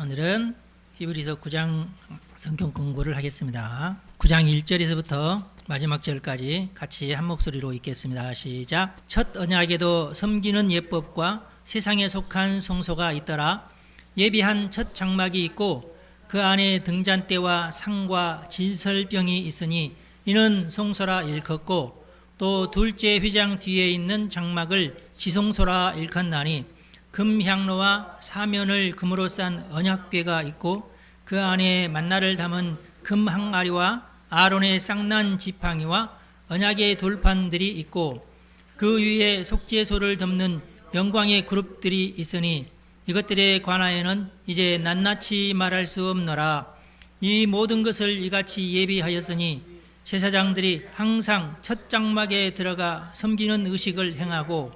오늘은 히브리서 9장 성경 공부를 하겠습니다. 9장 1절에서부터 마지막 절까지 같이 한 목소리로 읽겠습니다. 시작. 첫 언약에도 섬기는 예법과 세상에 속한 성소가 있더라. 예비한 첫 장막이 있고 그 안에 등잔대와 상과 진설병이 있으니 이는 성소라 일컫고, 또 둘째 휘장 뒤에 있는 장막을 지성소라 일컫나니 금향로와 사면을 금으로 싼 언약궤가 있고 그 안에 만나를 담은 금 항아리와 아론의 쌍난 지팡이와 언약의 돌판들이 있고 그 위에 속죄소를 덮는 영광의 그룹들이 있으니 이것들에 관하여는 이제 낱낱이 말할 수 없노라. 이 모든 것을 이같이 예비하였으니 제사장들이 항상 첫 장막에 들어가 섬기는 의식을 행하고,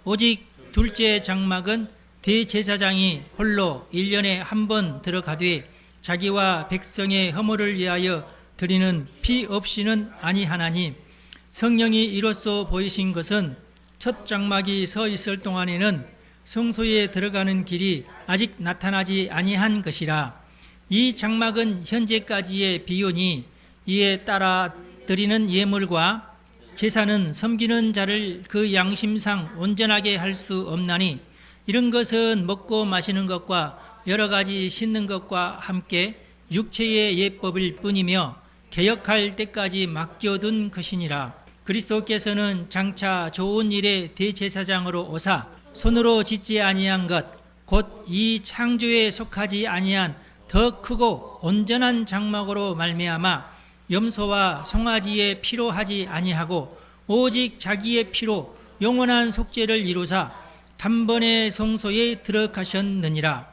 오직 둘째 장막은 대제사장이 홀로 1년에 한 번 들어가되 자기와 백성의 허물을 위하여 드리는 피 없이는 아니하나니, 성령이 이로써 보이신 것은 첫 장막이 서 있을 동안에는 성소에 들어가는 길이 아직 나타나지 아니한 것이라. 이 장막은 현재까지의 비유니 이에 따라 드리는 예물과 제사는 섬기는 자를 그 양심상 온전하게 할 수 없나니, 이런 것은 먹고 마시는 것과 여러 가지 씻는 것과 함께 육체의 예법일 뿐이며 개혁할 때까지 맡겨둔 것이니라. 그리스도께서는 장차 좋은 일의 대제사장으로 오사 손으로 짓지 아니한 것 곧 이 창조에 속하지 아니한 더 크고 온전한 장막으로 말미암아 염소와 송아지의 피로 하지 아니하고 오직 자기의 피로 영원한 속죄를 이루사 단번에 성소에 들어가셨느니라.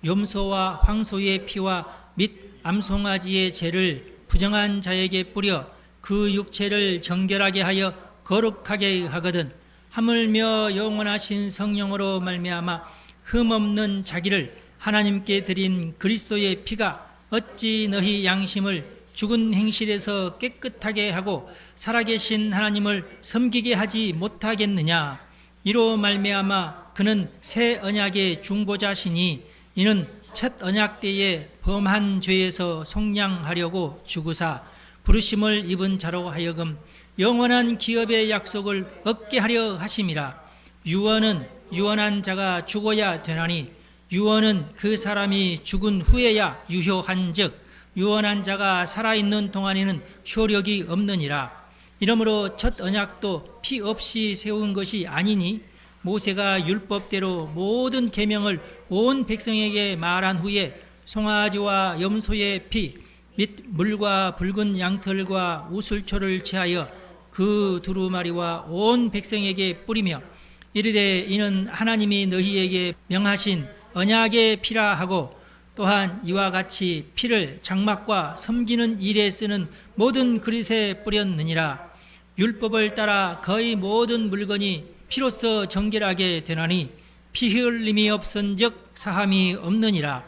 염소와 황소의 피와 및 암송아지의 죄를 부정한 자에게 뿌려 그 육체를 정결하게 하여 거룩하게 하거든, 하물며 영원하신 성령으로 말미암아 흠없는 자기를 하나님께 드린 그리스도의 피가 어찌 너희 양심을 죽은 행실에서 깨끗하게 하고 살아계신 하나님을 섬기게 하지 못하겠느냐. 이로 말미암아 그는 새 언약의 중보자시니 이는 첫 언약 때에 범한 죄에서 속량하려고 죽으사 부르심을 입은 자로 하여금 영원한 기업의 약속을 얻게 하려 하심이라. 유언은 유언한 자가 죽어야 되나니 유언은 그 사람이 죽은 후에야 유효한즉 유언한 자가 살아있는 동안에는 효력이 없느니라. 이러므로 첫 언약도 피 없이 세운 것이 아니니 모세가 율법대로 모든 계명을 온 백성에게 말한 후에 송아지와 염소의 피 및 물과 붉은 양털과 우슬초를 취하여 그 두루마리와 온 백성에게 뿌리며 이르되 이는 하나님이 너희에게 명하신 언약의 피라 하고, 또한 이와 같이 피를 장막과 섬기는 일에 쓰는 모든 그릇에 뿌렸느니라. 율법을 따라 거의 모든 물건이 피로써 정결하게 되나니 피 흘림이 없은즉 사함이 없느니라.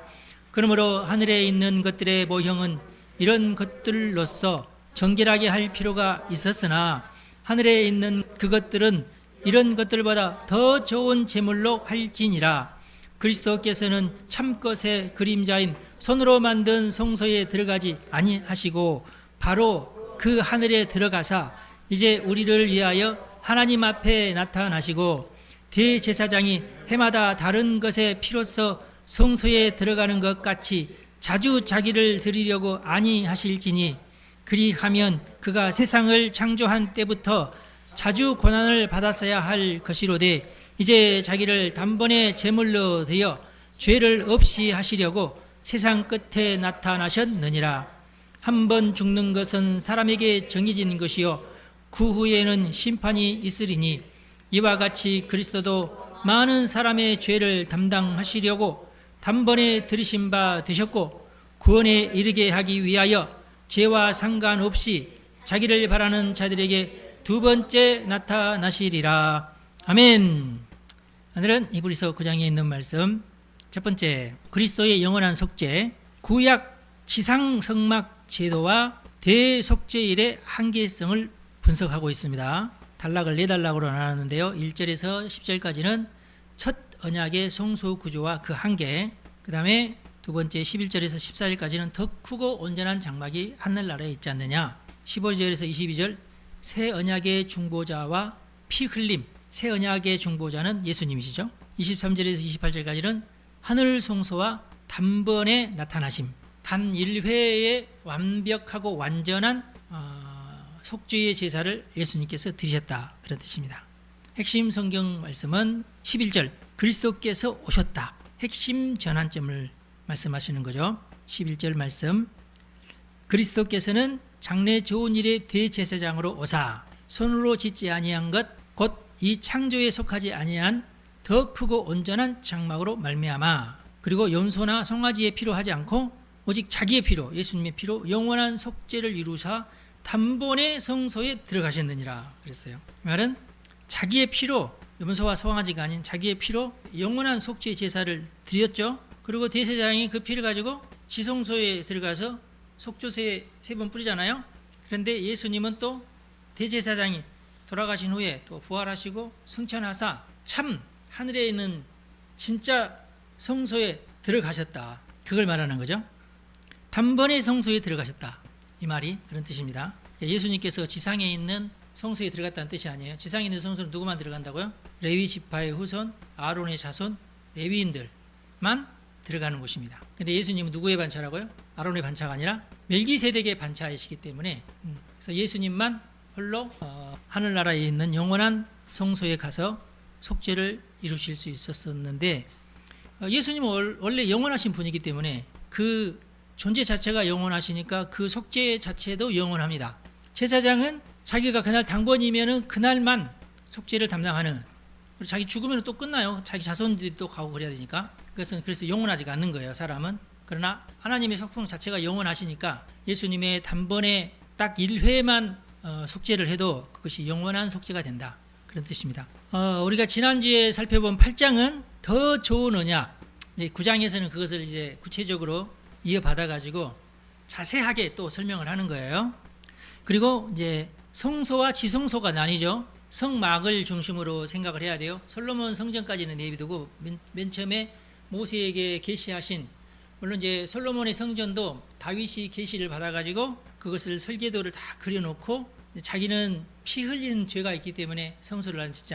그러므로 하늘에 있는 것들의 모형은 이런 것들로서 정결하게 할 필요가 있었으나 하늘에 있는 그것들은 이런 것들보다 더 좋은 제물로 할지니라. 그리스도께서는 참것의 그림자인 손으로 만든 성소에 들어가지 아니하시고 바로 그 하늘에 들어가사 이제 우리를 위하여 하나님 앞에 나타나시고, 대제사장이 해마다 다른 것의 피로써 성소에 들어가는 것 같이 자주 자기를 드리려고 아니하실지니, 그리하면 그가 세상을 창조한 때부터 자주 고난을 받았어야 할 것이로되 이제 자기를 단번에 제물로 드려 죄를 없이 하시려고 세상 끝에 나타나셨느니라. 한 번 죽는 것은 사람에게 정해진 것이요 그 후에는 심판이 있으리니, 이와 같이 그리스도도 많은 사람의 죄를 담당하시려고 단번에 들으신 바 되셨고 구원에 이르게 하기 위하여 죄와 상관없이 자기를 바라는 자들에게 두 번째 나타나시리라. 아멘. 오늘은 히브리서 9장에 있는 말씀, 첫 번째, 그리스도의 영원한 속죄, 구약 지상 성막 제도와 대속죄일의 한계성을 분석하고 있습니다. 단락을 4단락으로 나눴는데요. 1절에서 10절까지는 첫 언약의 성소 구조와 그 한계, 그 다음에 두 번째 11절에서 14절까지는 더 크고 온전한 장막이 하늘나라에 있지 않느냐. 15절에서 22절 새 언약의 중보자와 피 흘림, 새 언약의 중보자는 예수님이시죠. 23절에서 28절까지는 하늘 성소와 단번에 나타나심, 단 1회의 완벽하고 완전한 속죄의 제사를 예수님께서 드리셨다, 그런 뜻입니다. 핵심 성경 말씀은 11절 그리스도께서 오셨다, 핵심 전환점을 말씀하시는 거죠. 11절 말씀, 그리스도께서는 장래 좋은 일의 대제사장으로 오사 손으로 짓지 아니한 것 곧 이 창조에 속하지 아니한 더 크고 온전한 장막으로 말미암아 그리고 염소나 송아지의 피로 하지 않고 오직 자기의 피로 예수님의 피로 영원한 속죄를 이루사 단번에 성소에 들어가셨느니라 그랬어요. 말은 자기의 피로, 염소와 송아지가 아닌 자기의 피로 영원한 속죄 제사를 드렸죠. 그리고 대제사장이 그 피를 가지고 지성소에 들어가서 속죄제 3번 뿌리잖아요. 그런데 예수님은 또 대제사장이 돌아가신 후에 또 부활하시고 승천하사 참 하늘에 있는 진짜 성소에 들어가셨다, 그걸 말하는 거죠. 단번에 성소에 들어가셨다, 이 말이 그런 뜻입니다. 예수님께서 지상에 있는 성소에 들어갔다는 뜻이 아니에요. 지상에 있는 성소는 누구만 들어간다고요? 레위 지파의 후손, 아론의 자손, 레위인들만 들어가는 곳입니다. 근데 예수님은 누구의 반차라고요? 아론의 반차가 아니라 멜기세덱의 반차이시기 때문에, 그래서 예수님만 홀로 하늘나라에 있는 영원한 성소에 가서 속죄를 이루실 수 있었는데, 예수님은 원래 영원하신 분이기 때문에 그 존재 자체가 영원하시니까 그 속죄 자체도 영원합니다. 제사장은 자기가 그날 당번이면은 그날만 속죄를 담당하는, 그리고 자기 죽으면 또 끝나요. 자기 자손들이 또 가고 그래야 되니까. 그것은 그래서 영원하지가 않는 거예요, 사람은. 그러나 하나님의 성품 자체가 영원하시니까 예수님의 단번에 딱 1회만 속죄를 해도 그것이 영원한 속죄가 된다, 그런 뜻입니다. 우리가 지난주에 살펴본 8장은 더 좋은 언약, 9장에서는 그것을 이제 구체적으로 이어받아 가지고 자세하게 또 설명을 하는 거예요. 그리고 이제 성소와 지성소가 나뉘죠. 성막을 중심으로 생각을 해야 돼요. 솔로몬 성전까지는 내비두고 맨 처음에 모세에게 계시하신, 물론 이제 솔로몬의 성전도 다윗이 계시를 받아 가지고 그것을 설계도를 다 그려놓고, 자기는 피 흘린 죄가 있기 때문에 성소를 짓지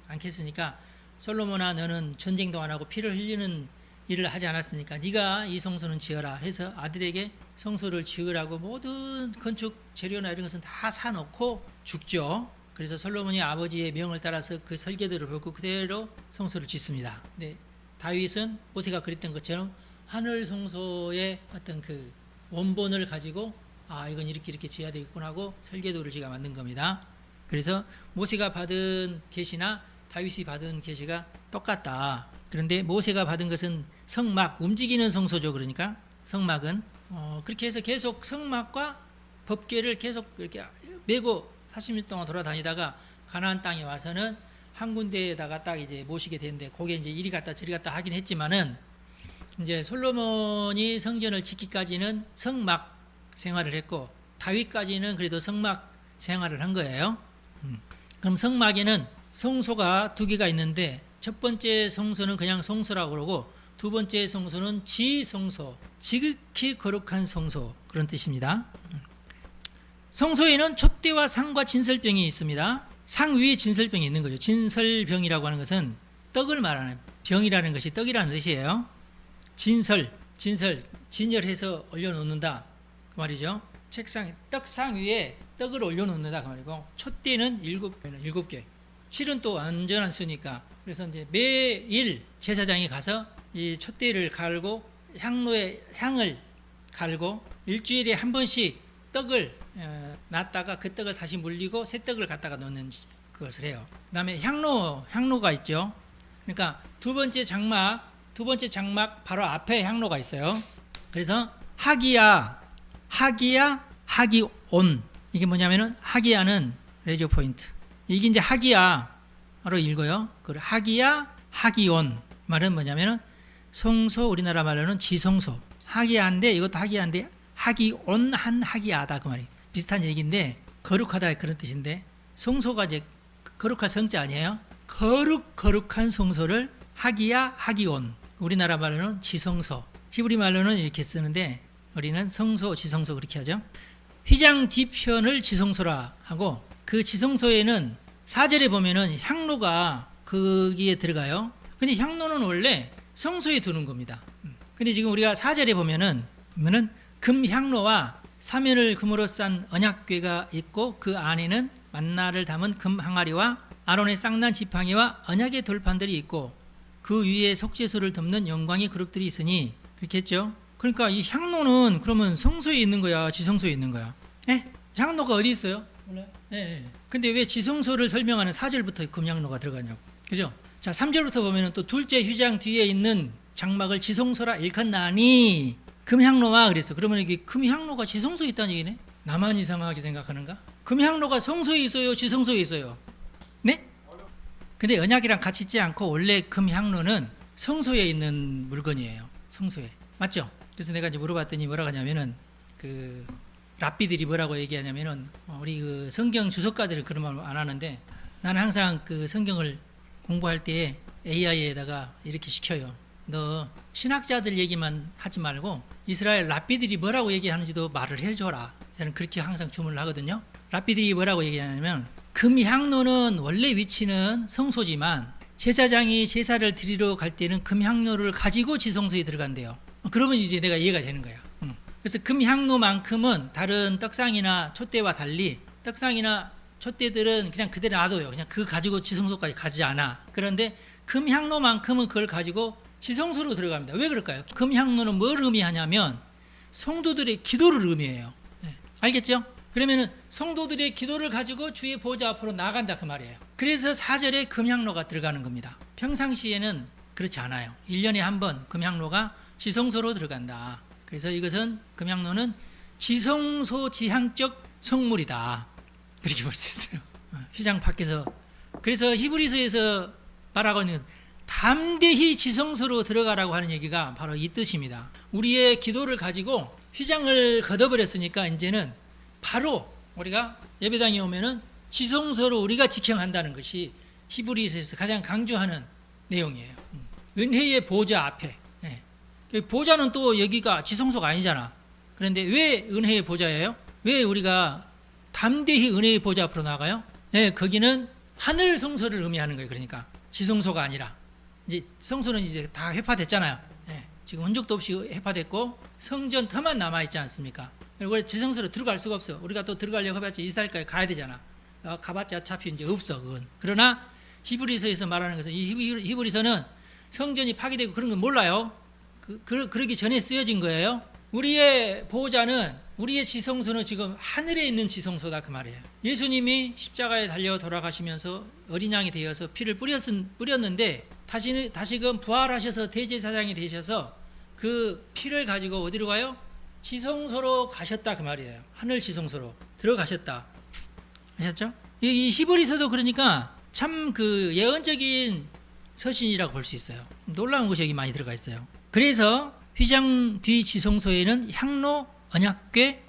않겠으니까 솔로몬아, 너는 전쟁도 안 하고 피를 흘리는 일을 하지 않았으니까 네가 이 성소는 지어라 해서 아들에게 성소를 지으라고 모든 건축 재료나 이런 것은 다 사놓고 죽죠. 그래서 솔로몬이 아버지의 명을 따라서 그 설계도를 보고 그대로 성소를 짓습니다. 근데 다윗은 모세가 그랬던 것처럼 하늘 성소의 어떤 그 원본을 가지고 이건 이렇게 지어야 되겠구나 하고 설계도를 지가 만든 겁니다. 그래서 모세가 받은 계시나 다윗이 받은 계시가 똑같다. 그런데 모세가 받은 것은 성막, 움직이는 성소죠. 그러니까 성막은 그렇게 해서 계속 성막과 법궤를 계속 이렇게 메고 40년 동안 돌아다니다가 가나안 땅에 와서는 한 군데에다가 딱 이제 모시게 되는데, 거기에 이제 이리 갔다 저리 갔다 하긴 했지만은 이제 솔로몬이 성전을 짓기까지는 성막 생활을 했고 다윗까지는 그래도 성막 생활을 한 거예요. 그럼 성막에는 성소가 2개가 있는데, 첫 번째 성소는 그냥 성소라고 그러고 두 번째 성소는 지성소, 지극히 거룩한 성소, 그런 뜻입니다. 성소에는 촛대와 상과 진설병이 있습니다. 상 위에 진설병이 있는 거죠. 진설병이라고 하는 것은 떡을 말하는, 병이라는 것이 떡이라는 뜻이에요. 진열해서 올려놓는다, 그 말이죠. 책상, 떡상 위에 떡을 올려놓는다, 그 말이고, 촛대는 7개. 7은 또 완전한 수니까. 그래서 이제 매일 제사장이 가서 이 촛대를 갈고 향로에 향을 갈고 일주일에 한 번씩 떡을 놨다가 그 떡을 다시 물리고 새 떡을 갖다가 넣는 그것을 해요. 그 다음에 향로가 있죠. 그러니까 두 번째 장막 바로 앞에 향로가 있어요. 그래서 하기야, 하기온. 이게 뭐냐면은 하기야는 레저 포인트. 이게 이제 하기야로 읽어요. 그 하기야, 하기온 말은 뭐냐면은 성소, 우리나라 말로는 지성소. 하기야인데 이것도 하기야인데 하기온 한 하기야다, 그 말이 비슷한 얘기인데, 거룩하다 그런 뜻인데, 성소가 이제 거룩할 성자 아니에요? 거룩한 성소를 하기야, 하기온. 우리나라 말로는 지성소, 히브리 말로는 이렇게 쓰는데 우리는 성소, 지성소 그렇게 하죠. 휘장 뒤편을 지성소라 하고 그 지성소에는 4절에 보면은 향로가 거기에 들어가요. 근데 향로는 원래 성소에 두는 겁니다. 근데 지금 우리가 4절에 보면은 금향로와 사면을 금으로 싼 언약궤가 있고 그 안에는 만나를 담은 금 항아리와 아론의 쌍난 지팡이와 언약의 돌판들이 있고 그 위에 속죄소를 덮는 영광의 그룹들이 있으니 그렇게 했죠. 그러니까 이 향로는 그러면 성소에 있는 거야, 지성소에 있는 거야? 향로가 어디 있어요? 몰라요? 근데 왜 지성소를 설명하는 4절부터 금향로가 들어가냐고. 그죠? 자, 3절부터 보면은 또 둘째 휘장 뒤에 있는 장막을 지성소라 일컫나니 금향로와 그랬어. 그러면 이게 금향로가 지성소에 있다는 얘기네? 나만 이상하게 생각하는가? 금향로가 성소에 있어요? 지성소에 있어요? 네? 근데 언약이랑 같이 있지 않고 원래 금향로는 성소에 있는 물건이에요. 성소에. 맞죠? 그래서 내가 이제 물어봤더니 뭐라고 하냐면은 그 랍비들이 뭐라고 얘기하냐면은 우리 그 성경 주석가들은 그런 말 안 하는데 나는 항상 그 성경을 공부할 때 AI에다가 이렇게 시켜요. 너 신학자들 얘기만 하지 말고 이스라엘 랍비들이 뭐라고 얘기하는지도 말을 해줘라. 저는 그렇게 항상 주문을 하거든요. 랍비들이 뭐라고 얘기하냐면 금향로는 원래 위치는 성소지만 제사장이 제사를 드리러 갈 때는 금향로를 가지고 지성소에 들어간대요. 그러면 이제 내가 이해가 되는 거야. 그래서 금향로만큼은 다른 떡상이나 촛대와 달리 떡상이나 촛대들은 그냥 그대로 놔둬요. 그냥 그거 가지고 지성소까지 가지 않아. 그런데 금향로만큼은 그걸 가지고 지성소로 들어갑니다. 왜 그럴까요? 금향로는 뭘 의미하냐면 성도들의 기도를 의미해요. 알겠죠? 그러면은 성도들의 기도를 가지고 주의 보좌 앞으로 나간다 그 말이에요. 그래서 4절에 금향로가 들어가는 겁니다. 평상시에는 그렇지 않아요. 1년에 한 번 금향로가 지성소로 들어간다. 그래서 이것은 금향로는 지성소 지향적 성물이다. 그렇게 볼 수 있어요. 휘장 밖에서. 그래서 히브리서에서 말하고 있는 담대히 지성소로 들어가라고 하는 얘기가 바로 이 뜻입니다. 우리의 기도를 가지고 휘장을 걷어버렸으니까 이제는 바로 우리가 예배당에 오면은 지성소로 우리가 직행한다는 것이 히브리서에서 가장 강조하는 내용이에요. 은혜의 보좌 앞에. 보좌는 또 여기가 지성소가 아니잖아. 그런데 왜 은혜의 보좌예요? 왜 우리가 담대히 은혜의 보좌 앞으로 나가요? 거기는 하늘 성소를 의미하는 거예요. 그러니까 지성소가 아니라 이제 성소는 이제 다 회파됐잖아요. 지금 흔적도 없이 회파됐고 성전 터만 남아 있지 않습니까? 그리고 지성소로 들어갈 수가 없어. 우리가 또 들어가려고 해봤자 이스라엘까지 가야 되잖아. 가봤자 어차피 이제 없어 그건. 그러나 히브리서에서 말하는 것은 이 히브리서는 성전이 파괴되고 그런 건 몰라요. 그러기 전에 쓰여진 거예요. 우리의 보호자는 우리의 지성소는 지금 하늘에 있는 지성소다 그 말이에요. 예수님이 십자가에 달려 돌아가시면서 어린 양이 되어서 피를 뿌렸는데 다시금 부활하셔서 대제사장이 되셔서 그 피를 가지고 어디로 가요? 지성소로 가셨다 그 말이에요. 하늘 지성소로 들어가셨다. 아셨죠? 이 히브리서도 그러니까 참 그 예언적인 서신이라고 볼 수 있어요. 놀라운 것이 여기 많이 들어가 있어요. 그래서 휘장 뒤 지성소에는 향로, 언약궤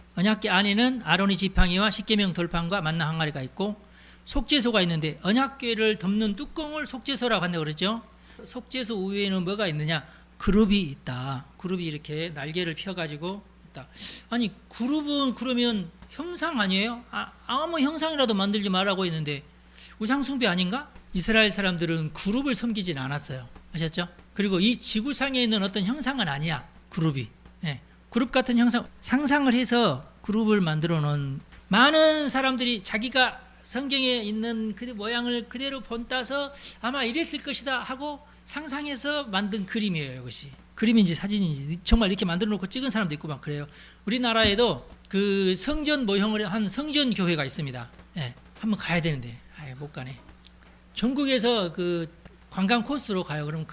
안에는 아론의 지팡이와 십계명 돌판과 만나 항아리가 있고 속죄소가 있는데 언약궤를 덮는 뚜껑을 속죄소라고 한다고 그러죠. 속죄소 우회에는 뭐가 있느냐? 그룹이 있다. 그룹이 이렇게 날개를 펴가지고 있다. 아니 그룹은 그러면 형상 아니에요? 아무 형상이라도 만들지 말라고 했는데 우상숭배 아닌가? 이스라엘 사람들은 그룹을 섬기진 않았어요. 아셨죠? 그리고 이 지구상에 있는 어떤 형상은 아니야. 그룹이. 그룹 같은 형상 상상을 해서 그룹을 만들어 놓은 많은 사람들이 자기가 성경에 있는 그 모양을 그대로 본따서 아마 이랬을 것이다 하고 상상해서 만든 그림이에요. 이것이 그림인지 사진인지 정말 이렇게 만들어 놓고 찍은 사람도 있고 막 그래요. 우리나라에도 그 성전 모형을 한 성전 교회가 있습니다. 한번 가야 되는데 못 가네. 전국에서 그 관광 코스로 가요. 그럼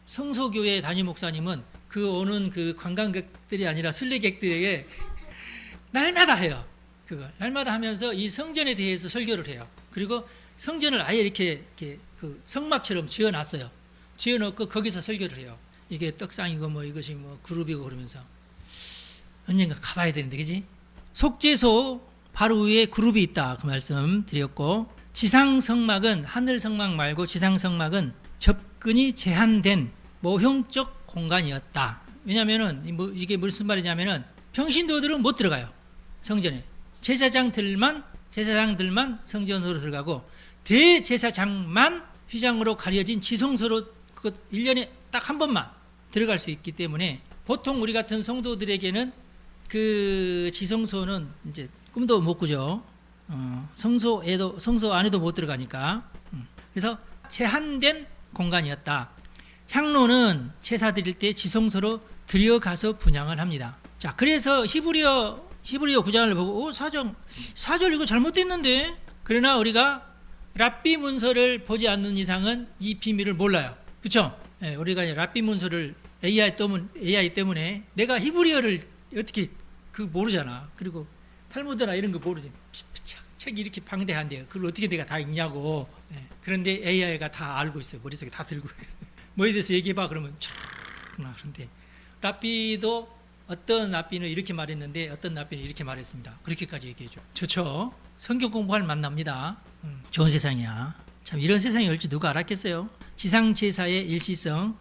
성소교회 담임 목사님은 그 오는 그 관광객들이 아니라 순례객들에게 날마다 해요. 그걸 날마다 하면서 이 성전에 대해서 설교를 해요. 그리고 성전을 아예 이렇게 그 성막처럼 지어놨어요. 지어놓고 거기서 설교를 해요. 이게 떡상이고 뭐 이것이 뭐 그룹이고 그러면서 언젠가 가봐야 되는데, 그지? 속죄소 바로 위에 그룹이 있다 그 말씀 드렸고, 지상 성막은 하늘 성막 말고 지상 성막은 접근이 제한된 모형적 공간이었다. 왜냐하면은 이게 무슨 말이냐면은 평신도들은 못 들어가요. 성전에. 제사장들만 성전으로 들어가고 대제사장만 휘장으로 가려진 지성소로 그 1년에 딱 한 번만 들어갈 수 있기 때문에 보통 우리 같은 성도들에게는 그 지성소는 이제 꿈도 못 꾸죠. 성소 안에도 못 들어가니까. 그래서 제한된 공간이었다. 향로는 제사 드릴 때 지성소로 들여가서 분향을 합니다. 자, 그래서 히브리어 9장을 보고 4절 이거 잘못됐는데. 그러나 우리가 랍비 문서를 보지 않는 이상은 이 비밀을 몰라요. 그렇죠? 네, 우리가 랍비 문서를 AI 때문에 내가 히브리어를 어떻게 모르잖아. 그리고 탈무드나 이런 거 모르지. 책이 이렇게 방대한데 그걸 어떻게 내가 다 읽냐고. 네, 그런데 AI가 다 알고 있어요. 머릿속에 다 들고. 뭐에 대해서 얘기해봐 그러면 그런데 랍비도 어떤 랍비는 이렇게 말했는데 어떤 랍비는 이렇게 말했습니다. 그렇게까지 얘기해줘. 좋죠. 성경 공부할 만납니다. 좋은 세상이야. 참 이런 세상이 올지 누가 알았겠어요. 지상제사의 일시성.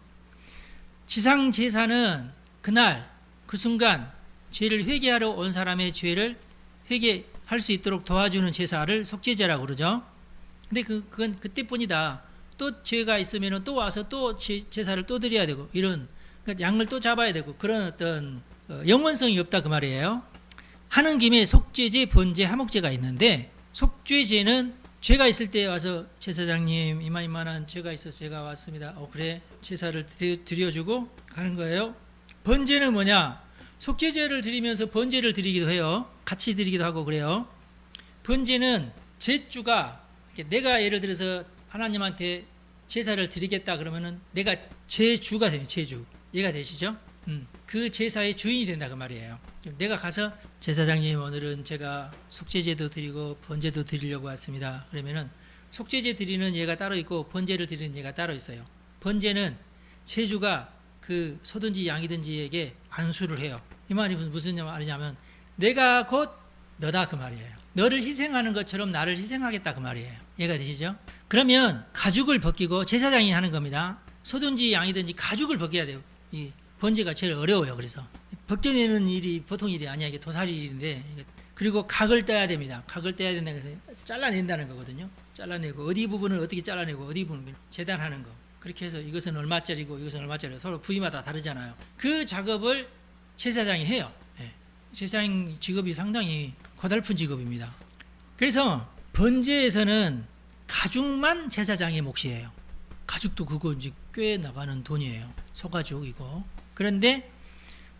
지상제사는 그날 그 순간 죄를 회개하러 온 사람의 죄를 회개할 수 있도록 도와주는 제사를 속죄제라고 그러죠. 근데 그건 그때뿐이다. 또 죄가 있으면 또 와서 또 제사를 또 드려야 되고 이런, 그러니까 양을 또 잡아야 되고 그런 어떤 영원성이 없다 그 말이에요. 하는 김에 속죄제, 번제, 하목제가 있는데 속죄제는 죄가 있을 때 와서 제사장님 이만한 죄가 있어서 제가 왔습니다. 그래 제사를 드려주고 가는 거예요. 번제는 뭐냐? 속죄제를 드리면서 번제를 드리기도 해요. 같이 드리기도 하고 그래요. 번제는 제주가, 내가 예를 들어서 하나님한테 제사를 드리겠다 그러면은 내가 제주가 되는 제주, 이해가 되시죠? 그 제사의 주인이 된다 그 말이에요. 내가 가서 제사장님 오늘은 제가 속죄제도 드리고 번제도 드리려고 왔습니다. 그러면은 속죄제 드리는 예가 따로 있고 번제를 드리는 예가 따로 있어요. 번제는 제주가 그 소든지 양이든지에게 안수를 해요. 이 말이 무슨 말이냐면 내가 곧 너다 그 말이에요. 너를 희생하는 것처럼 나를 희생하겠다 그 말이에요. 이해가 되시죠? 그러면 가죽을 벗기고 제사장이 하는 겁니다. 소든지 양이든지 가죽을 벗겨야 돼요. 이 번제가 제일 어려워요. 그래서 벗겨내는 일이 보통 일이 아니야. 이게 도사리 일인데, 그리고 각을 떼야 됩니다. 각을 떼야 된다고 해서 잘라낸다는 거거든요. 잘라내고 어디 부분을 어떻게 잘라내고 어디 부분을 재단하는 거. 그렇게 해서 이것은 얼마짜리고 이것은 얼마짜리고 서로 부위마다 다르잖아요. 그 작업을 제사장이 해요. 네. 제사장 직업이 상당히 고달픈 직업입니다. 그래서 번제에서는 가죽만 제사장의 몫이에요. 가죽도 그거 이제 꽤 나가는 돈이에요. 소가죽이고. 그런데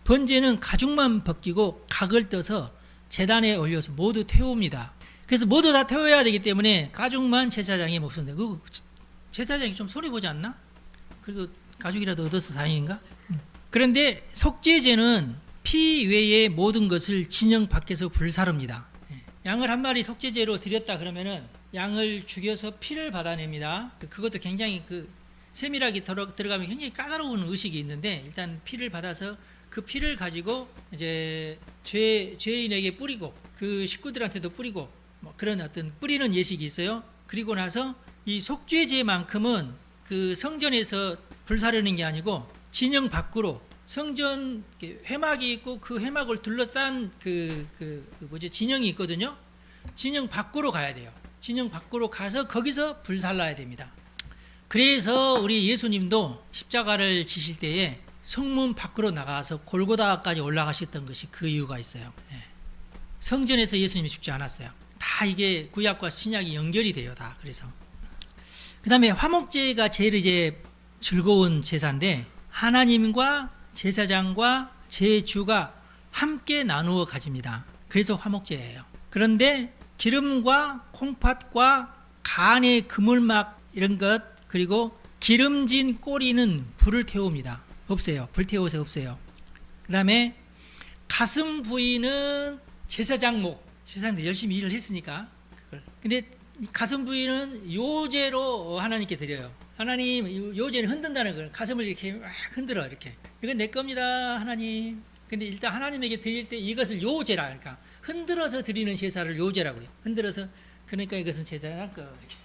번제는 가죽만 벗기고 각을 떠서 제단에 올려서 모두 태웁니다. 그래서 모두 다 태워야 되기 때문에 가죽만 제사장의 몫인데, 그 제사장이 좀 손해보지 않나? 그래도 가죽이라도 얻어서 다행인가? 그런데 속죄제는 피 외의 모든 것을 진영 밖에서 불사릅니다. 양을 한 마리 속죄제로 드렸다 그러면은 양을 죽여서 피를 받아냅니다. 그것도 굉장히 세밀하게 들어가면 굉장히 까다로운 의식이 있는데, 일단 피를 받아서 그 피를 가지고 이제 죄인에게 뿌리고 그 식구들한테도 뿌리고 뭐 그런 어떤 뿌리는 예식이 있어요. 그리고 나서 이 속죄제만큼은 그 성전에서 불사르는 게 아니고 진영 밖으로, 성전 회막이 있고 그 회막을 둘러싼 진영이 있거든요. 진영 밖으로 가야 돼요. 진영 밖으로 가서 거기서 불살라야 됩니다. 그래서 우리 예수님도 십자가를 지실 때에 성문 밖으로 나가서 골고다까지 올라가셨던 것이 그 이유가 있어요. 성전에서 예수님이 죽지 않았어요. 다 이게 구약과 신약이 연결이 돼요. 다. 그래서 그 다음에 화목제가 제일 이제 즐거운 제사인데, 하나님과 제사장과 제주가 함께 나누어 가집니다. 그래서 화목제예요. 그런데 기름과 콩팥과 간의 그물막 이런 것, 그리고 기름진 꼬리는 불을 태웁니다. 없어요. 불 태워서 없어요. 그 다음에 가슴 부위는 제사장 목, 제사장도 열심히 일을 했으니까 그걸. 근데 가슴 부위는 요제로 하나님께 드려요. 하나님, 요제는 흔든다는 걸, 가슴을 이렇게 막 흔들어, 이렇게. 이건 내 겁니다, 하나님. 근데 일단 하나님에게 드릴 때 이것을 요제라, 그러니까 흔들어서 드리는 제사를 요제라고 그래요. 흔들어서, 그러니까 이것은 제사장 거. 이렇게.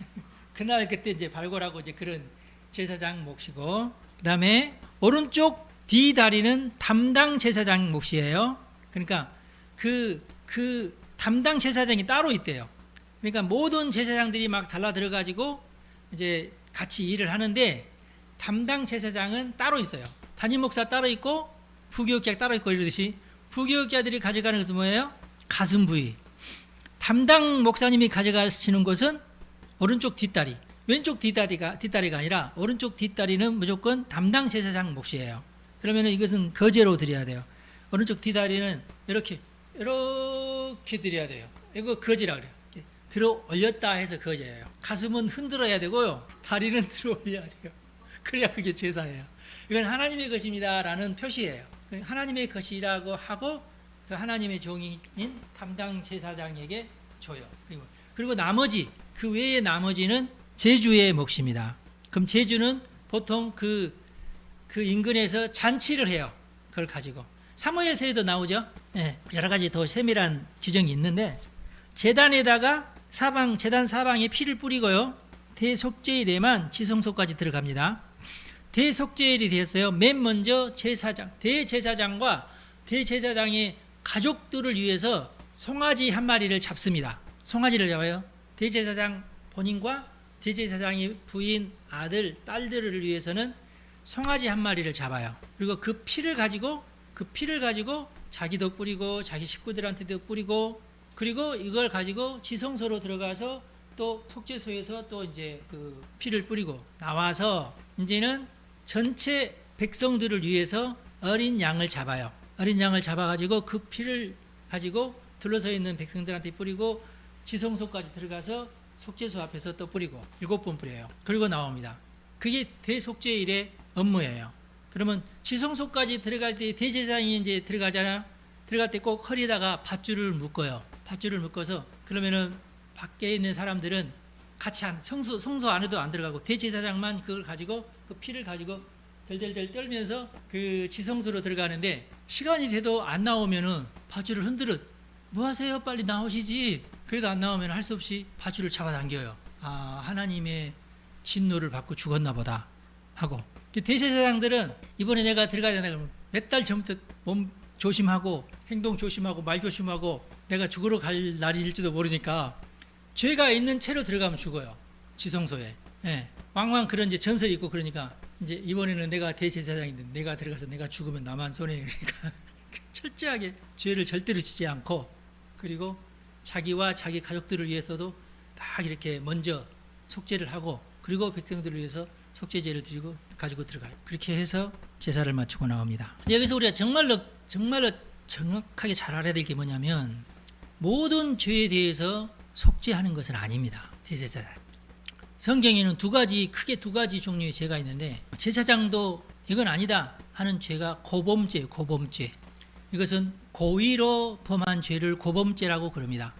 그날 그때 이제 발굴하고 이제 그런 제사장 몫이고, 그 다음에 오른쪽 D 다리는 담당 제사장 몫이에요. 그러니까 그 담당 제사장이 따로 있대요. 그러니까 모든 제사장들이 막 달라 들어가지고 이제 같이 일을 하는데 담당 제사장은 따로 있어요. 담임 목사 따로 있고 부교육자 따로 있고 이러듯이 부교육자들이 가져가는 것은 뭐예요? 가슴 부위. 담당 목사님이 가져가시는 것은 오른쪽 뒷다리. 왼쪽 뒷다리가 아니라 오른쪽 뒷다리는 무조건 담당 제사장 몫이에요. 그러면 이것은 거제로 드려야 돼요. 오른쪽 뒷다리는 이렇게 드려야 돼요. 이거 거지라 그래요. 들어 올렸다 해서 거제예요. 가슴은 흔들어야 되고요. 다리는 들어 올려야 돼요. 그래야 그게 제사예요. 이건 하나님의 것입니다라는 표시예요. 하나님의 것이라고 하고 그 하나님의 종인 담당 제사장에게 줘요. 그리고 나머지 그 외의 나머지는 제주의 몫입니다. 그럼 제주는 보통 그 인근에서 잔치를 해요. 그걸 가지고 사무엘서에도 나오죠. 네, 여러 가지 더 세밀한 규정이 있는데 제단에다가 제단 사방에 피를 뿌리고요. 대속죄일에만 지성소까지 들어갑니다. 대속죄일이 되었어요. 맨 먼저 대제사장과 대제사장의 가족들을 위해서 송아지 한 마리를 잡습니다. 송아지를 잡아요. 대제사장 본인과 대제사장의 부인, 아들, 딸들을 위해서는 송아지 한 마리를 잡아요. 그리고 그 피를 가지고 자기도 뿌리고 자기 식구들한테도 뿌리고 그리고 이걸 가지고 지성소로 들어가서 또 속죄소에서 또 이제 그 피를 뿌리고 나와서 이제는 전체 백성들을 위해서 어린 양을 잡아요. 어린 양을 잡아가지고 그 피를 가지고 둘러서 있는 백성들한테 뿌리고 지성소까지 들어가서 속죄소 앞에서 또 뿌리고 7번 뿌려요. 그리고 나옵니다. 그게 대속죄일의 업무예요. 그러면 지성소까지 들어갈 때 대제사장이 이제 들어가잖아요. 들어갈 때 꼭 허리에다가 밧줄을 묶어요. 밧줄을 묶어서 그러면은 밖에 있는 사람들은 같이 성소 안에도 안 들어가고 대제사장만 그걸 가지고 그 피를 가지고 덜덜덜 떨면서 그 지성소로 들어가는데 시간이 돼도 안 나오면은 밧줄을 흔들어 뭐 하세요? 빨리 나오시지. 그래도 안 나오면 할 수 없이 밧줄을 잡아당겨요. 아, 하나님의 진노를 받고 죽었나 보다 하고 대제사장들은 이번에 내가 들어가야 된다 그러면 몇 달 전부터 몸 조심하고 행동 조심하고 말 조심하고 내가 죽으러 갈 날일지도 모르니까 죄가 있는 채로 들어가면 죽어요. 지성소에. 예. 왕왕 그런 이제 전설이 있고 그러니까 이제 이번에는 내가 대제사장인데 내가 들어가서 내가 죽으면 나만 손해. 그러니까 철저하게 죄를 절대로 지지 않고 그리고 자기와 자기 가족들을 위해서도 딱 이렇게 먼저 속죄를 하고 그리고 백성들을 위해서 속죄제를 드리고 가지고 들어가요. 그렇게 해서 제사를 마치고 나옵니다. 여기서 우리가 정말로 정확하게 잘 알아야 될 게 뭐냐면 모든 죄에 대해서 속죄하는 것은 아닙니다. 대제사장. 성경에는 크게 두 가지 종류의 죄가 있는데 제사장도 이건 아니다 하는 죄가 고범죄. 이것은 고의로 범한 죄를 고범죄라고 그럽니다.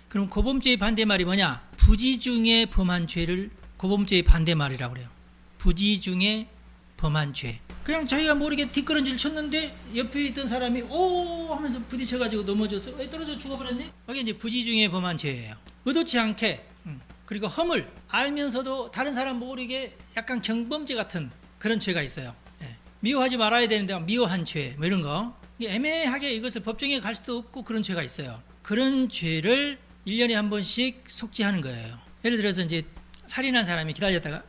그럼 고범죄의 반대말이 뭐냐? 부지 중에 범한 죄를 고범죄의 반대말이라고 그래요. 부지 중에 범한 죄. 그냥 자기가 모르게 뒷걸음질 쳤는데 옆에 있던 사람이 오 하면서 부딪혀가지고 넘어져서 떨어져 죽어버렸네. 이게 이제 부지 중에 범한 죄예요. 의도치 않게 그리고 허물 알면서도 다른 사람 모르게 약간 경범죄 같은 그런 죄가 있어요. 예. 미워하지 말아야 되는데 미워한 죄 뭐 이런 거. 애매하게 이것을 법정에 갈 수도 없고 그런 죄가 있어요. 그런 죄를 1년에 한 번씩 속죄하는 거예요. 예를 들어서 이제 살인한 사람이 기다렸다가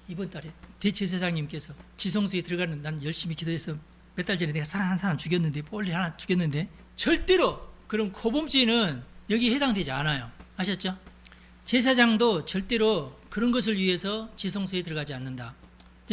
이번 달에 대제사장님께서 지성소에 들어가는 난 열심히 기도해서 몇 달 전에 내가 사랑한 사람 죽였는데 뻘리 하나 죽였는데 절대로 그런 고범죄는 여기에 해당되지 않아요. 아셨죠? 제사장도 절대로 그런 것을 위해서 지성소에 들어가지 않는다.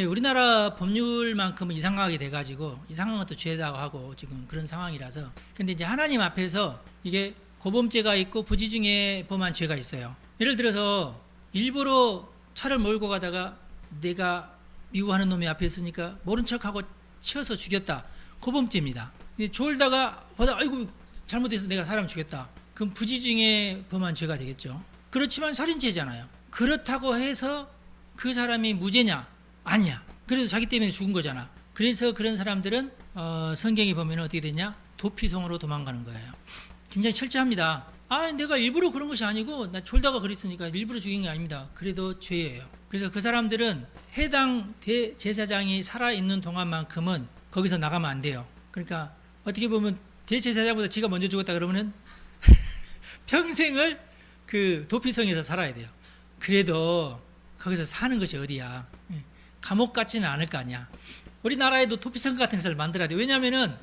우리나라 법률만큼은 이상하게 돼가지고 이상한 것도 죄다고 하고 지금 그런 상황이라서 근데 이제 하나님 앞에서 이게 고범죄가 있고 부지 중에 범한 죄가 있어요. 예를 들어서 일부러 차를 몰고 가다가 내가 미워하는 놈이 앞에 있으니까 모른 척하고 치어서 죽였다. 고범죄입니다. 졸다가 보다 아이고 잘못해서 내가 사람 죽였다. 그럼 부지 중에 범한 죄가 되겠죠. 그렇지만 살인죄잖아요. 그렇다고 해서 그 사람이 무죄냐? 아니야. 그래도 자기 때문에 죽은 거잖아. 그래서 그런 사람들은 성경에 보면 어떻게 되냐? 도피성으로 도망가는 거예요. 굉장히 철저합니다. 아, 내가 일부러 그런 것이 아니고 나 졸다가 그랬으니까 일부러 죽인 게 아닙니다. 그래도 죄예요. 그래서 그 사람들은 해당 대제사장이 살아있는 동안만큼은 거기서 나가면 안 돼요. 그러니까 어떻게 보면 대제사장보다 지가 먼저 죽었다 그러면은 평생을 그 도피성에서 살아야 돼요. 그래도 거기서 사는 것이 어디야. 감옥 같지는 않을 거 아니야. 우리나라에도 도피성 같은 것을 만들어야 돼. 왜냐하면은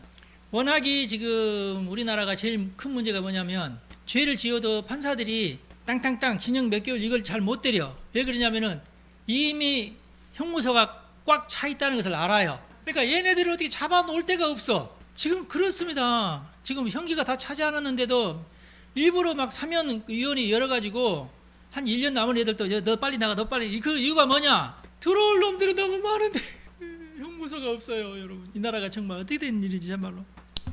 워낙이 지금 우리나라가 제일 큰 문제가 뭐냐면 죄를 지어도 판사들이 땅땅땅 징역 몇 개월 이걸 잘 못 때려. 왜 그러냐면은 이미 형무소가 꽉 차 있다는 것을 알아요. 그러니까 얘네들을 어떻게 잡아놓을 데가 없어. 지금 그렇습니다. 지금 형기가 다 차지 않았는데도 일부러 막 사면 위원이 열어가지고 한 1년 남은 애들도 너 빨리 나가, 너 빨리. 그 이유가 뭐냐? 들어올 놈들은 너무 많은데 형무소가 없어요, 여러분. 이 나라가 정말 어떻게 된 일이지, 정말로.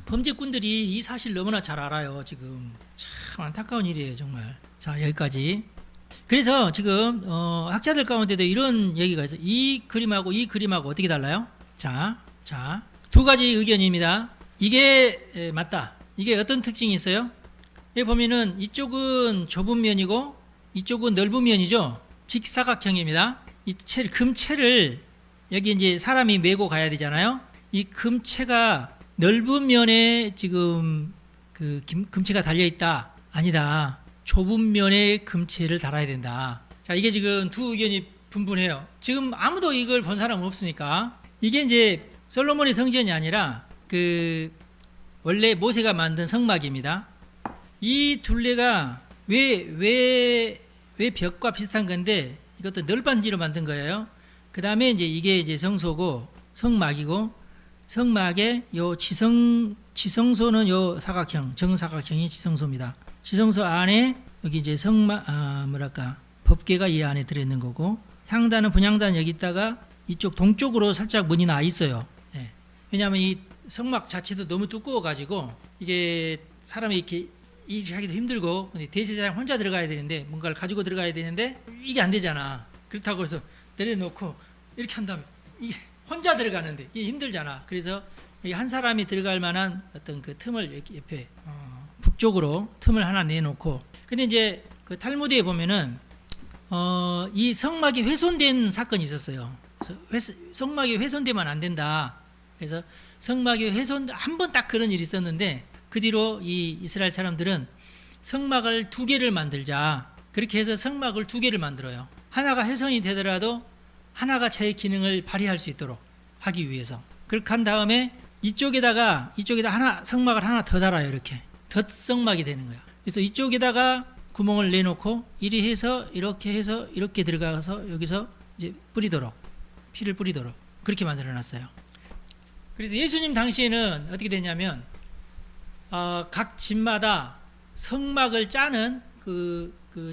범죄꾼들이 이 사실 너무나 잘 알아요. 지금 참 안타까운 일이에요, 정말. 자, 여기까지. 그래서 지금 학자들 가운데도 이런 얘기가 있어요. 이 그림하고 이 그림하고 어떻게 달라요? 자, 두 가지 의견입니다. 이게 맞다. 이게 어떤 특징이 있어요? 여기 보면은 이쪽은 좁은 면이고 이쪽은 넓은 면이죠. 직사각형입니다. 이 금채를 여기 이제 사람이 메고 가야 되잖아요. 이 금채가 넓은 면에 지금 그 금채가 달려 있다. 아니다. 좁은 면에 금채를 달아야 된다. 자, 이게 지금 두 의견이 분분해요. 지금 아무도 이걸 본 사람은 없으니까. 이게 이제 솔로몬의 성전이 아니라 그 원래 모세가 만든 성막입니다. 이 둘레가 왜 벽과 비슷한 건데 이것도 널빤지로 만든 거예요. 그 다음에 이제 이게 이제 성소고 성막이고 성막의 요 지성소는 요 사각형, 정사각형이 지성소입니다. 지성소 안에 여기 이제 법궤가 이 안에 들어있는 거고 향단은 분향단 여기 있다가 이쪽 동쪽으로 살짝 문이 나 있어요. 네. 왜냐하면 이 성막 자체도 너무 두꺼워가지고 이게 사람이 이렇게 하기도 힘들고 대제사장 혼자 들어가야 되는데 뭔가를 가지고 들어가야 되는데 이게 안 되잖아. 그렇다고 해서 내려놓고 이렇게 한 다음에 이게 혼자 들어가는데 이게 힘들잖아. 그래서 한 사람이 들어갈 만한 어떤 그 틈을 이렇게 옆에 북쪽으로 틈을 하나 내놓고 근데 이제 그 탈무드에 보면은 이 성막이 훼손된 사건이 있었어요. 그래서 성막이 훼손되면 안 된다. 그래서 성막이 한 번 딱 그런 일이 있었는데 그 뒤로 이 이스라엘 사람들은 성막을 2개를 만들자. 그렇게 해서 성막을 2개를 만들어요. 하나가 훼손이 되더라도 하나가 자기 기능을 발휘할 수 있도록 하기 위해서. 그렇게 한 다음에 이쪽에다 성막을 하나 더 달아요. 이렇게 덧성막이 되는 거야. 그래서 이쪽에다가 구멍을 내놓고 이리 해서 이렇게 들어가서 여기서 이제 피를 뿌리도록 그렇게 만들어 놨어요. 그래서 예수님 당시에는 어떻게 되냐면 각 집마다 성막을 짜는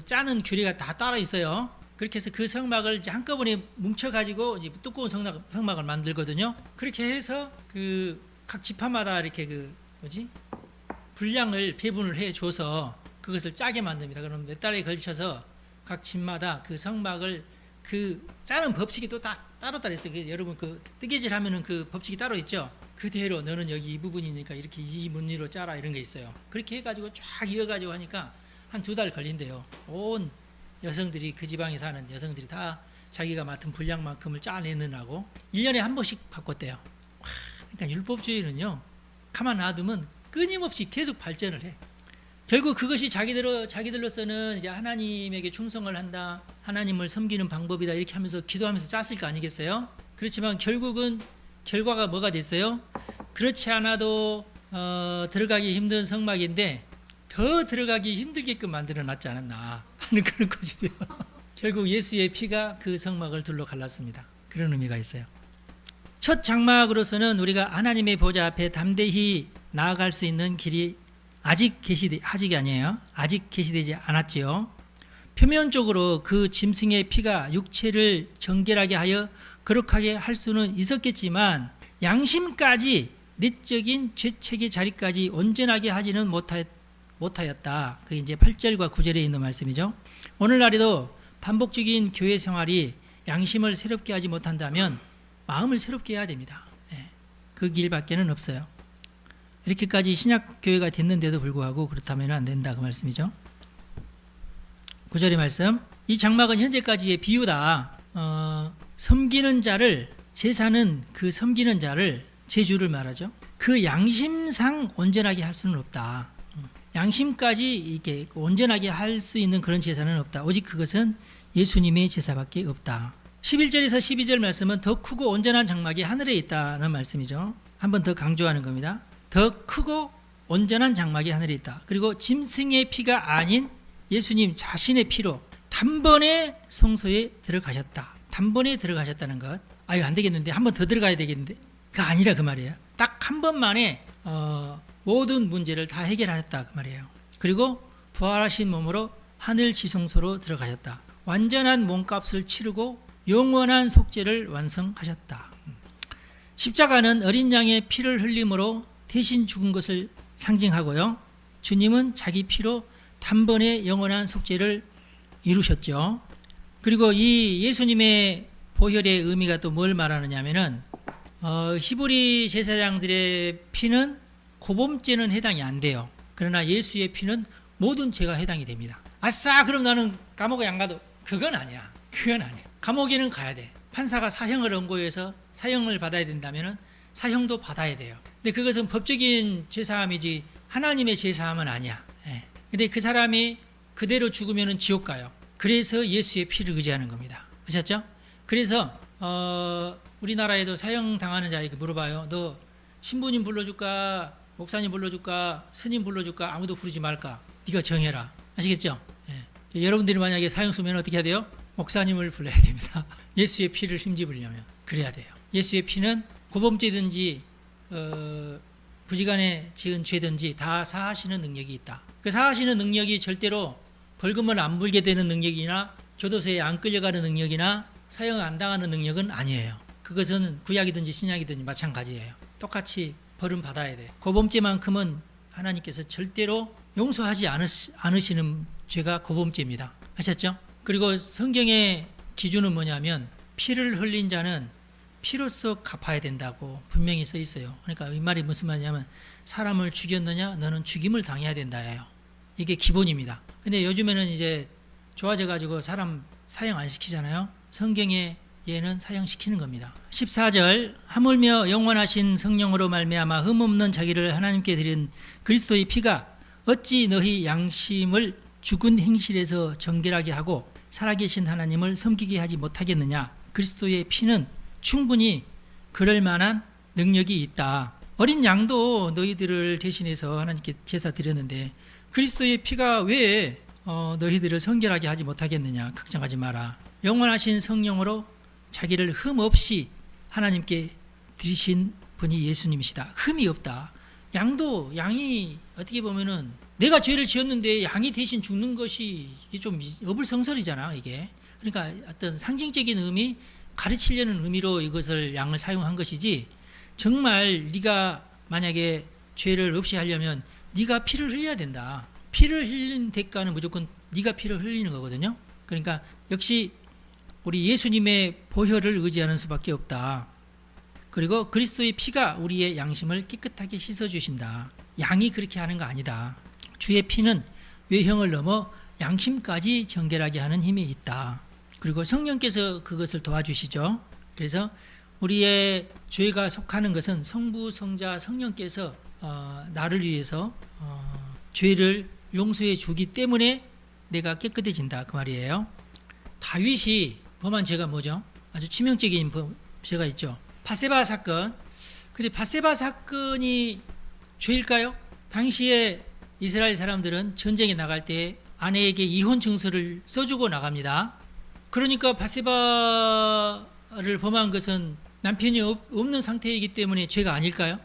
짜는 규례가 다 따로 있어요. 그렇게 해서 그 성막을 이제 한꺼번에 뭉쳐가지고 이제 두꺼운 성막을 만들거든요. 그렇게 해서 각 지파마다 이렇게 분량을 배분을 해줘서 그것을 짜게 만듭니다. 그럼 몇 달에 걸쳐서 각 집마다 그 성막을 짜는 법칙이 또 따로 있어요. 여러분 뜨개질 하면은 그 법칙이 따로 있죠. 그대로 너는 여기 이 부분이니까 이렇게 이 무늬로 짜라 이런 게 있어요. 그렇게 해가지고 쫙 이어가지고 하니까 한 2달 걸린대요. 온 여성들이 그 지방에 사는 여성들이 다 자기가 맡은 분량만큼을 짜내느라고 1년에 한 번씩 바꿨대요. 그러니까 율법주의는요 가만 놔두면 끊임없이 계속 발전을 해. 결국 그것이 자기들로서는 이제 하나님에게 충성을 한다, 하나님을 섬기는 방법이다 이렇게 하면서 기도하면서 짰을 거 아니겠어요? 그렇지만 결국은 결과가 뭐가 됐어요? 그렇지 않아도 들어가기 힘든 성막인데 더 들어가기 힘들게끔 만들어 놨지 않았나 하는 그런 것이 돼요. 결국 예수의 피가 그 성막을 둘러 갈랐습니다. 그런 의미가 있어요. 첫 장막으로서는 우리가 하나님의 보좌 앞에 담대히 나아갈 수 있는 길이 아직 계시되지 않았지요. 표면적으로 그 짐승의 피가 육체를 정결하게 하여 거룩하게 할 수는 있었겠지만 양심까지 내적인 죄책의 자리까지 온전하게 하지는 못하였다. 그게 이제 8절과 9절에 있는 말씀이죠. 오늘날에도 반복적인 교회 생활이 양심을 새롭게 하지 못한다면 마음을 새롭게 해야 됩니다. 그 길밖에는 없어요. 이렇게까지 신약 교회가 됐는데도 불구하고 그렇다면 안 된다 그 말씀이죠. 9절의 말씀. 이 장막은 현재까지의 비유다. 섬기는 자를, 제사는 그 섬기는 자를, 제주를 말하죠. 그 양심상 온전하게 할 수는 없다. 양심까지 이렇게 온전하게 할 수 있는 그런 제사는 없다. 오직 그것은 예수님의 제사밖에 없다. 11절에서 12절 말씀은 더 크고 온전한 장막이 하늘에 있다는 말씀이죠. 한 번 더 강조하는 겁니다. 더 크고 온전한 장막이 하늘에 있다. 그리고 짐승의 피가 아닌 예수님 자신의 피로 단번에 성소에 들어가셨다. 단번에 들어가셨다는 것. 아유, 안 되겠는데 한 번 더 들어가야 되겠는데. 그게 아니라 그 말이에요. 딱 한 번만에 모든 문제를 다 해결하셨다 그 말이에요. 그리고 부활하신 몸으로 하늘 지성소로 들어가셨다. 완전한 몸값을 치르고 영원한 속죄를 완성하셨다. 십자가는 어린 양의 피를 흘림으로 대신 죽은 것을 상징하고요. 주님은 자기 피로 단번에 영원한 속죄를 이루셨죠. 그리고 이 예수님의 보혈의 의미가 또 뭘 말하느냐 하면은 히브리 제사장들의 피는 고범죄는 해당이 안 돼요. 그러나 예수의 피는 모든 죄가 해당이 됩니다. 아싸, 그럼 나는 감옥에 안 가도. 그건 아니야. 그건 아니야. 감옥에는 가야 돼. 판사가 사형을 언고해서 사형을 받아야 된다면은 사형도 받아야 돼요. 근데 그것은 법적인 죄사함이지 하나님의 죄사함은 아니야. 예. 근데 그 사람이 그대로 죽으면은 지옥 가요. 그래서 예수의 피를 의지하는 겁니다. 아셨죠? 그래서 우리나라에도 사형 당하는 자에게 물어봐요. 너 신부님 불러줄까? 목사님 불러줄까? 스님 불러줄까? 아무도 부르지 말까? 네가 정해라. 아시겠죠? 예. 여러분들이 만약에 사형 쓰면 어떻게 해야 돼요? 목사님을 불러야 됩니다. 예수의 피를 힘집으려면 그래야 돼요. 예수의 피는 고범죄든지 부지간에 지은 죄든지 다 사하시는 능력이 있다. 그 사하시는 능력이 절대로 벌금을 안 물게 되는 능력이나 교도소에 안 끌려가는 능력이나 사형 안 당하는 능력은 아니에요. 그것은 구약이든지 신약이든지 마찬가지예요. 똑같이 벌은 받아야 돼요. 고범죄만큼은 하나님께서 절대로 용서하지 않으시는 죄가 고범죄입니다. 아셨죠? 그리고 성경의 기준은 뭐냐면 피를 흘린 자는 피로써 갚아야 된다고 분명히 써 있어요. 그러니까 이 말이 무슨 말이냐면 사람을 죽였느냐 너는 죽임을 당해야 된다예요. 이게 기본입니다. 근데 요즘에는 이제 좋아져 가지고 사람 사형 안 시키잖아요. 성경의 예는 사형시키는 겁니다. 14절 하물며 영원하신 성령으로 말미암아 흠없는 자기를 하나님께 드린 그리스도의 피가 어찌 너희 양심을 죽은 행실에서 정결하게 하고 살아계신 하나님을 섬기게 하지 못하겠느냐. 그리스도의 피는 충분히 그럴 만한 능력이 있다. 어린 양도 너희들을 대신해서 하나님께 제사 드렸는데 그리스도의 피가 왜 너희들을 성결하게 하지 못하겠느냐. 걱정하지 마라. 영원하신 성령으로 자기를 흠 없이 하나님께 드리신 분이 예수님이시다. 흠이 없다. 양이 어떻게 보면은 내가 죄를 지었는데 양이 대신 죽는 것이 이게 좀 어불성설이잖아, 이게. 그러니까 어떤 상징적인 의미, 가르치려는 의미로 이것을 양을 사용한 것이지, 정말 네가 만약에 죄를 없이 하려면 네가 피를 흘려야 된다. 피를 흘린 대가는 무조건 네가 피를 흘리는 거거든요. 그러니까 역시 우리 예수님의 보혈을 의지하는 수밖에 없다. 그리고 그리스도의 피가 우리의 양심을 깨끗하게 씻어주신다. 양이 그렇게 하는 거 아니다. 주의 피는 외형을 넘어 양심까지 정결하게 하는 힘이 있다. 그리고 성령께서 그것을 도와주시죠. 그래서 우리의 죄가 속하는 것은 성부, 성자, 성령께서 나를 위해서 죄를 용서해 주기 때문에 내가 깨끗해진다 그 말이에요. 다윗이 범한 죄가 뭐죠? 아주 치명적인 죄가 있죠. 밧세바 사건. 근데 밧세바 사건이 죄일까요? 당시에 이스라엘 사람들은 전쟁에 나갈 때 아내에게 이혼 증서를 써주고 나갑니다. 그러니까 밧세바를 범한 것은 남편이 없는 상태이기 때문에 죄가 아닐까요?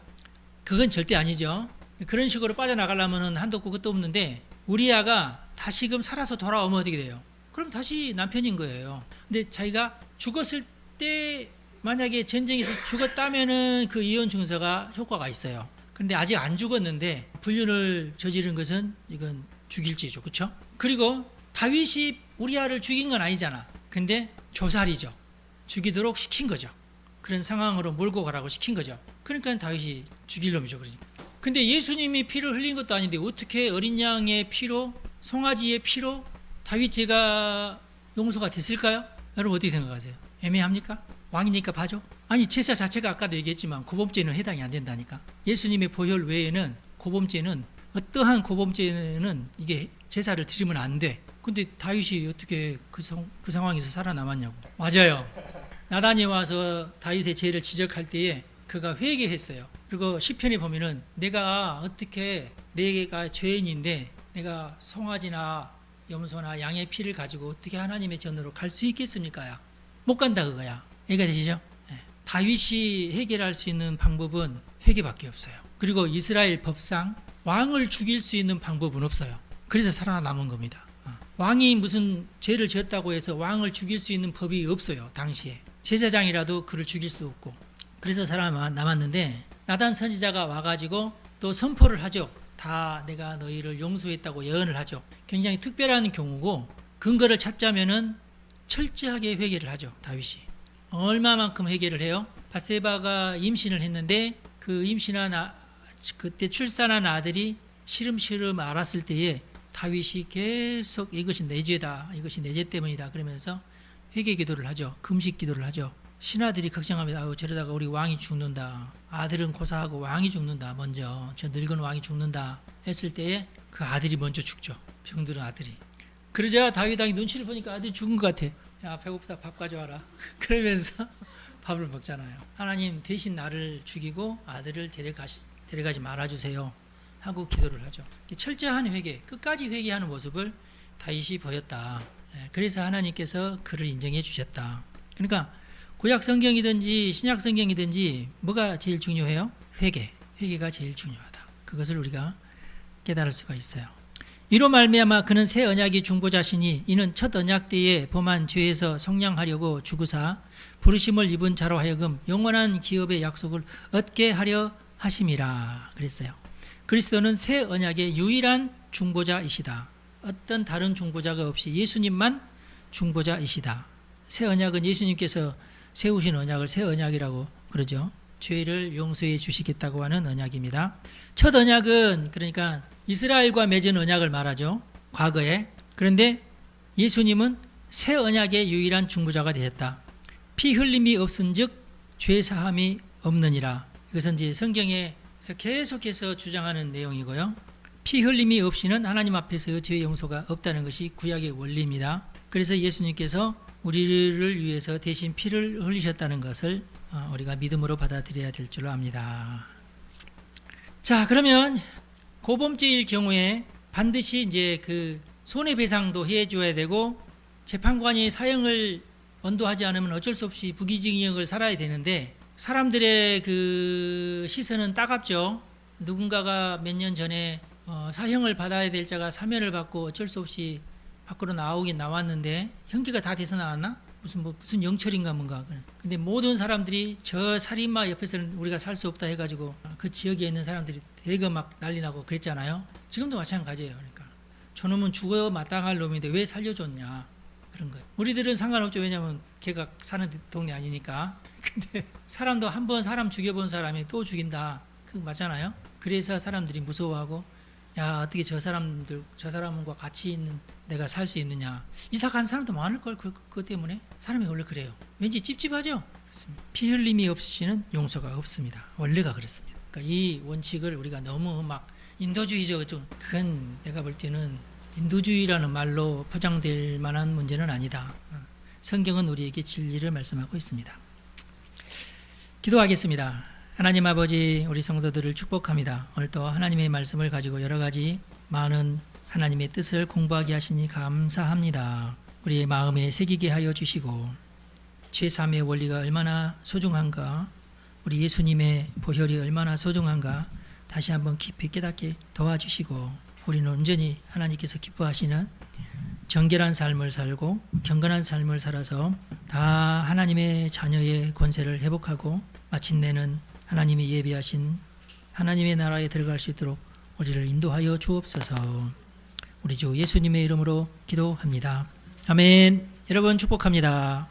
그건 절대 아니죠. 그런 식으로 빠져나가려면 한도 없고 끝도 없는데 우리아가 다시금 살아서 돌아오면 어떻게 돼요? 그럼 다시 남편인 거예요. 근데 자기가 죽었을 때 만약에 전쟁에서 죽었다면은 그 이혼 증서가 효과가 있어요. 그런데 아직 안 죽었는데 불륜을 저지른 것은 이건 죽일 죄죠. 그렇죠? 그리고 다윗이 우리아를 죽인 건 아니잖아. 근데 교살이죠. 죽이도록 시킨 거죠. 그런 상황으로 몰고 가라고 시킨 거죠. 그러니까 다윗이 죽일 놈이죠. 그러니까. 근데 예수님이 피를 흘린 것도 아닌데 어떻게 어린 양의 피로, 송아지의 피로 다윗 죄가 용서가 됐을까요? 여러분 어떻게 생각하세요? 애매합니까? 왕이니까 봐줘? 아니 제사 자체가 아까도 얘기했지만 고범죄는 해당이 안 된다니까. 예수님의 보혈 외에는 고범죄는, 어떠한 고범죄는 이게 제사를 드리면 안 돼. 근데 다윗이 어떻게 그 상황에서 살아남았냐고. 맞아요. 나단이 와서 다윗의 죄를 지적할 때에 그가 회개했어요. 그리고 시편에 보면은 내가 어떻게, 내가 죄인인데 내가 송아지나 염소나 양의 피를 가지고 어떻게 하나님의 전으로 갈 수 있겠습니까? 못 간다 그거야. 이해가 되시죠? 네. 다윗이 해결할 수 있는 방법은 회개밖에 없어요. 그리고 이스라엘 법상 왕을 죽일 수 있는 방법은 없어요. 그래서 살아남은 겁니다. 왕이 무슨 죄를 지었다고 해서 왕을 죽일 수 있는 법이 없어요. 당시에 제사장이라도 그를 죽일 수 없고, 그래서 살아남았는데 나단 선지자가 와가지고 또 선포를 하죠. 다 내가 너희를 용서했다고 예언을 하죠. 굉장히 특별한 경우고, 근거를 찾자면은 철저하게 회개를 하죠. 다윗이 얼마만큼 회개를 해요? 밧세바가 임신을 했는데 그 임신한 그때 출산한 아들이 시름시름 앓았을 때에 다윗이 계속 이것이 내 죄다, 이것이 내 죄 때문이다 그러면서 회개 기도를 하죠. 금식 기도를 하죠. 신하들이 걱정합니다. 아유, 저러다가 우리 왕이 죽는다. 아들은 고사하고 왕이 죽는다. 먼저 저 늙은 왕이 죽는다 했을 때에 그 아들이 먼저 죽죠. 병들은 아들이. 그러자 다윗 왕이 눈치를 보니까 아들이 죽은 것 같아. 야, 배고프다, 밥 가져와라. 그러면서 밥을 먹잖아요. 하나님 대신 나를 죽이고 아들을 데려가지 말아주세요 하고 기도를 하죠. 철저한 회개, 끝까지 회개하는 모습을 다윗이 보였다. 그래서 하나님께서 그를 인정해 주셨다. 그러니까 구약 성경이든지 신약 성경이든지 뭐가 제일 중요해요? 회개가 제일 중요하다. 그것을 우리가 깨달을 수가 있어요. 이로 말미암아 그는 새 언약의 중보자시니 이는 첫 언약 때에 범한 죄에서 성량하려고 죽으사 부르심을 입은 자로 하여금 영원한 기업의 약속을 얻게 하려 하심이라 그랬어요. 그리스도는 새 언약의 유일한 중보자이시다. 어떤 다른 중보자가 없이 예수님만 중보자이시다. 새 언약은 예수님께서 세우신 언약을 새 언약이라고 그러죠. 죄를 용서해 주시겠다고 하는 언약입니다. 첫 언약은 그러니까 이스라엘과 맺은 언약을 말하죠. 과거에. 그런데 예수님은 새 언약의 유일한 중보자가 되셨다. 피 흘림이 없은즉 죄 사함이 없느니라. 이것은 이제 성경에서 계속해서 주장하는 내용이고요. 피 흘림이 없이는 하나님 앞에서 죄 용서가 없다는 것이 구약의 원리입니다. 그래서 예수님께서 우리를 위해서 대신 피를 흘리셨다는 것을 우리가 믿음으로 받아들여야 될 줄로 압니다. 자, 그러면 고범죄일 경우에 반드시 이제 그 손해배상도 해줘야 되고, 재판관이 사형을 언도하지 않으면 어쩔 수 없이 부기징역을 살아야 되는데, 사람들의 그 시선은 따갑죠. 누군가가 몇 년 전에 사형을 받아야 될 자가 사면을 받고 어쩔 수 없이 밖으로 나오긴 나왔는데 형기가 다 돼서 나왔나? 무슨 영철인가 뭔가. 근데 모든 사람들이 저 살인마 옆에서는 우리가 살 수 없다 해가지고 그 지역에 있는 사람들이 대거 막 난리 나고 그랬잖아요. 지금도 마찬가지예요. 그러니까 저놈은 죽어 마땅할 놈인데 왜 살려줬냐, 그런 거예요. 우리들은 상관없죠. 왜냐하면 걔가 사는 동네 아니니까. 근데 사람도 한 번 사람 죽여본 사람이 또 죽인다, 그거 맞잖아요. 그래서 사람들이 무서워하고, 야, 어떻게 저 사람과 같이 있는 내가 살 수 있느냐. 이사 간 사람도 많을걸. 그것 때문에 사람이 원래 그래요. 왠지 찝찝하죠. 그렇습니다. 피 흘림이 없이는 용서가 없습니다. 원래가 그렇습니다. 그러니까 이 원칙을 우리가 너무 막 인도주의적, 그건 내가 볼 때는 인도주의라는 말로 포장될 만한 문제는 아니다. 성경은 우리에게 진리를 말씀하고 있습니다. 기도하겠습니다. 하나님 아버지, 우리 성도들을 축복합니다. 오늘도 하나님의 말씀을 가지고 여러 가지 많은 하나님의 뜻을 공부하게 하시니 감사합니다. 우리의 마음에 새기게 하여 주시고, 죄사함의 원리가 얼마나 소중한가, 우리 예수님의 보혈이 얼마나 소중한가 다시 한번 깊이 깨닫게 도와주시고, 우리는 온전히 하나님께서 기뻐하시는 정결한 삶을 살고 경건한 삶을 살아서 다 하나님의 자녀의 권세를 회복하고 마침내는 하나님이 예비하신 하나님의 나라에 들어갈 수 있도록 우리를 인도하여 주옵소서. 우리 주 예수님의 이름으로 기도합니다. 아멘. 여러분 축복합니다.